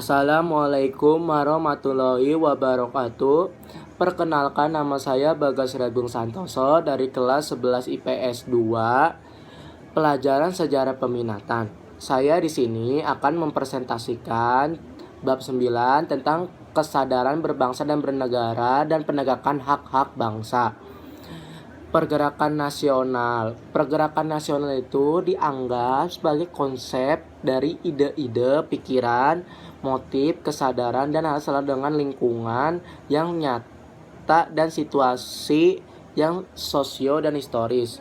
Assalamualaikum warahmatullahi wabarakatuh. Perkenalkan, nama saya Bagas Rebung Santoso dari kelas 11 IPS 2, pelajaran sejarah peminatan. Saya di sini akan mempresentasikan bab 9 tentang kesadaran berbangsa dan bernegara dan penegakan hak-hak bangsa. Pergerakan nasional. Pergerakan nasional itu dianggap sebagai konsep dari ide-ide, pikiran, motif, kesadaran, dan hal selalu dengan lingkungan yang nyata dan situasi yang sosio dan historis.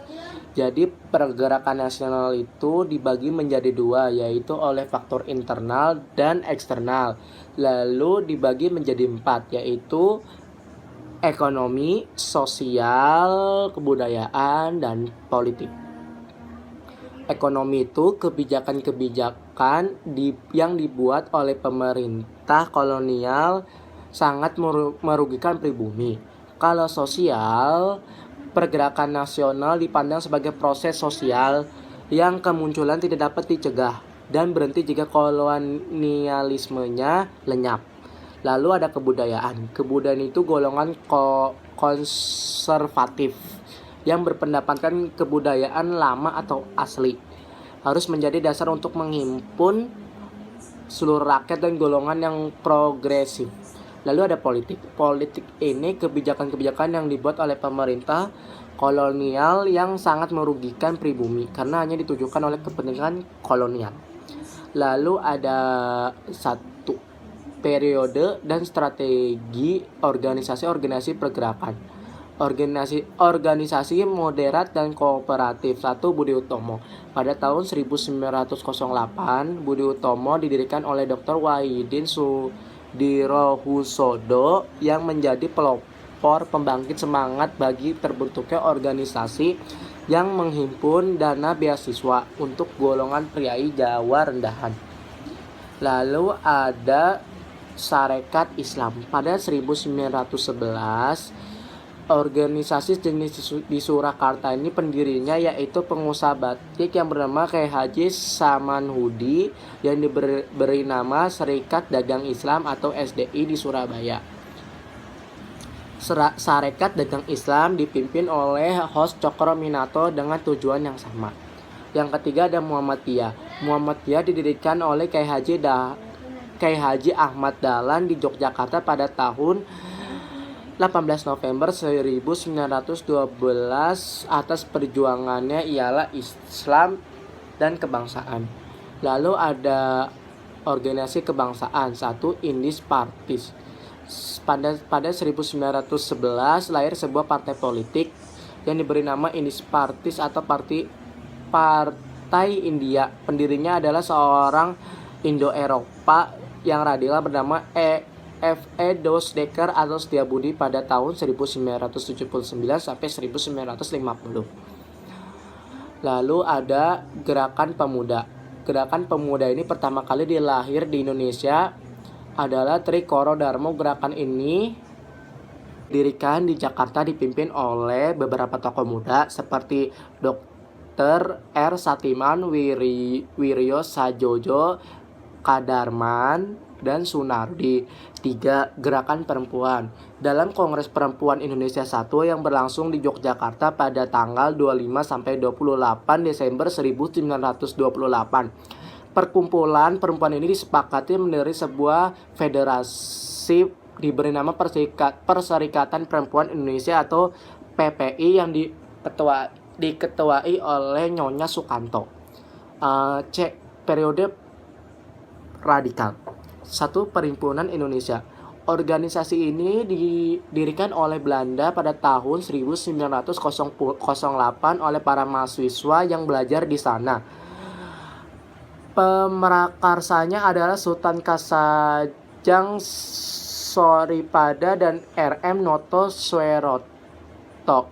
Jadi pergerakan nasional itu dibagi menjadi dua, yaitu oleh faktor internal dan eksternal. Lalu dibagi menjadi empat, yaitu ekonomi, sosial, kebudayaan, dan politik. Ekonomi itu kebijakan-kebijakan yang dibuat oleh pemerintah kolonial sangat merugikan pribumi. Kalau sosial, pergerakan nasional dipandang sebagai proses sosial yang kemunculan tidak dapat dicegah dan berhenti jika kolonialismenya lenyap. Lalu ada kebudayaan. Kebudayaan itu golongan konservatif yang berpendapatkan kebudayaan lama atau asli harus menjadi dasar untuk menghimpun seluruh rakyat dan golongan yang progresif. Lalu ada politik. Politik ini kebijakan-kebijakan yang dibuat oleh pemerintah kolonial yang sangat merugikan pribumi karena hanya ditujukan oleh kepentingan kolonial. Lalu ada periode dan strategi organisasi pergerakan. Organisasi moderat dan kooperatif. 1. Budi Utomo. Pada tahun 1908, Budi Utomo didirikan oleh Dr. Wahidin Sudirohusodo yang menjadi pelopor pembangkit semangat bagi terbentuknya organisasi yang menghimpun dana beasiswa untuk golongan priai Jawa rendahan. Lalu ada Sarekat Islam. Pada 1911, organisasi jenis di Surakarta ini pendirinya yaitu pengusaha batik yang bernama Kyai Haji Samanhudi yang diberi nama Serikat Dagang Islam atau SDI di Surabaya. Sarekat Dagang Islam dipimpin oleh Hos Cokrominато dengan tujuan yang sama. Yang ketiga ada Muhammadiyah. Muhammadiyah didirikan oleh Kyai Haji Ahmad Dahlan di Yogyakarta pada tahun 18 November 1912 atas perjuangannya ialah Islam dan kebangsaan. Lalu ada organisasi kebangsaan. 1. Indis Partis. Pada 1911 lahir sebuah partai politik yang diberi nama Indis Partis atau Partai India. Pendirinya adalah seorang Indo-Eropa yang radikal bernama F.E. Dosdecker atau Setiabudi pada tahun 1979 sampai 1950. Lalu ada Gerakan Pemuda. Gerakan Pemuda ini pertama kali dilahir di Indonesia adalah Trikoro Darmo. Gerakan ini didirikan di Jakarta dipimpin oleh beberapa tokoh muda seperti Dr. R. Satiman, Wiryo Sajojo, Kadarman, dan Sunardi. 3. Gerakan Perempuan. Dalam Kongres Perempuan Indonesia 1 yang berlangsung di Yogyakarta pada tanggal 25 sampai 28 Desember 1928. Perkumpulan perempuan ini disepakati mendirikan sebuah federasi diberi nama Perserikatan Perempuan Indonesia atau PPI yang diketuai oleh Nyonya Sukanto. Periode radikal. 1. Perhimpunan Indonesia. Organisasi ini didirikan oleh Belanda pada tahun 1908 oleh para mahasiswa yang belajar di sana. Pemerakarsanya adalah Sultan Kasajang Soripada dan R.M. Noto Sueroto.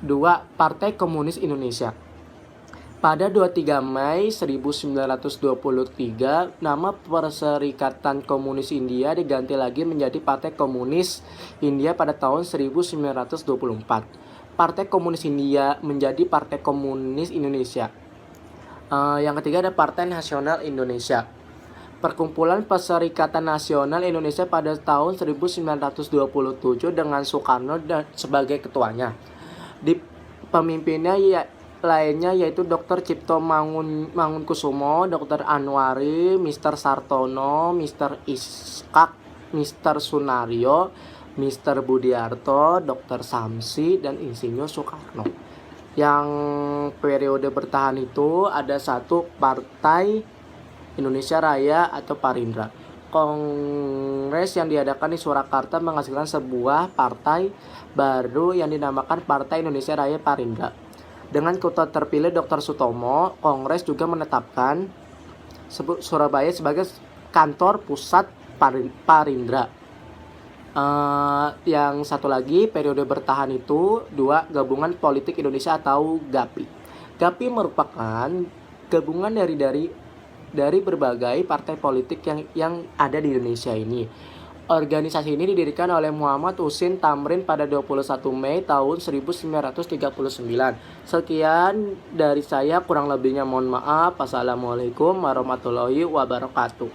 2. Partai Komunis Indonesia. Pada 23 Mei 1923, nama Perserikatan Komunis India diganti lagi menjadi Partai Komunis India pada tahun 1924. Partai Komunis India menjadi Partai Komunis Indonesia. Yang ketiga ada Partai Nasional Indonesia. Perkumpulan Perserikatan Nasional Indonesia pada tahun 1927 dengan Soekarno sebagai ketuanya. Di pemimpinnya lainnya yaitu Dr. Cipto Mangunkusumo, Dr. Anwari, Mr. Sartono, Mr. Iskak, Mr. Sunario, Mr. Budiarto, Dr. Samsi, dan Insinyur Soekarno. Yang periode bertahan itu ada satu partai Indonesia Raya atau Parindra. Kongres yang diadakan di Surakarta menghasilkan sebuah partai baru yang dinamakan Partai Indonesia Raya Parindra. Dengan ketua terpilih Dr. Sutomo, Kongres juga menetapkan Surabaya sebagai kantor pusat Parindra. Yang satu lagi periode bertahan itu 2, Gabungan Politik Indonesia atau GAPI. GAPI merupakan gabungan dari berbagai partai politik yang ada di Indonesia ini. Organisasi ini didirikan oleh Muhammad Husin Tamrin pada 21 Mei tahun 1939. Sekian dari saya, kurang lebihnya mohon maaf. Assalamualaikum warahmatullahi wabarakatuh.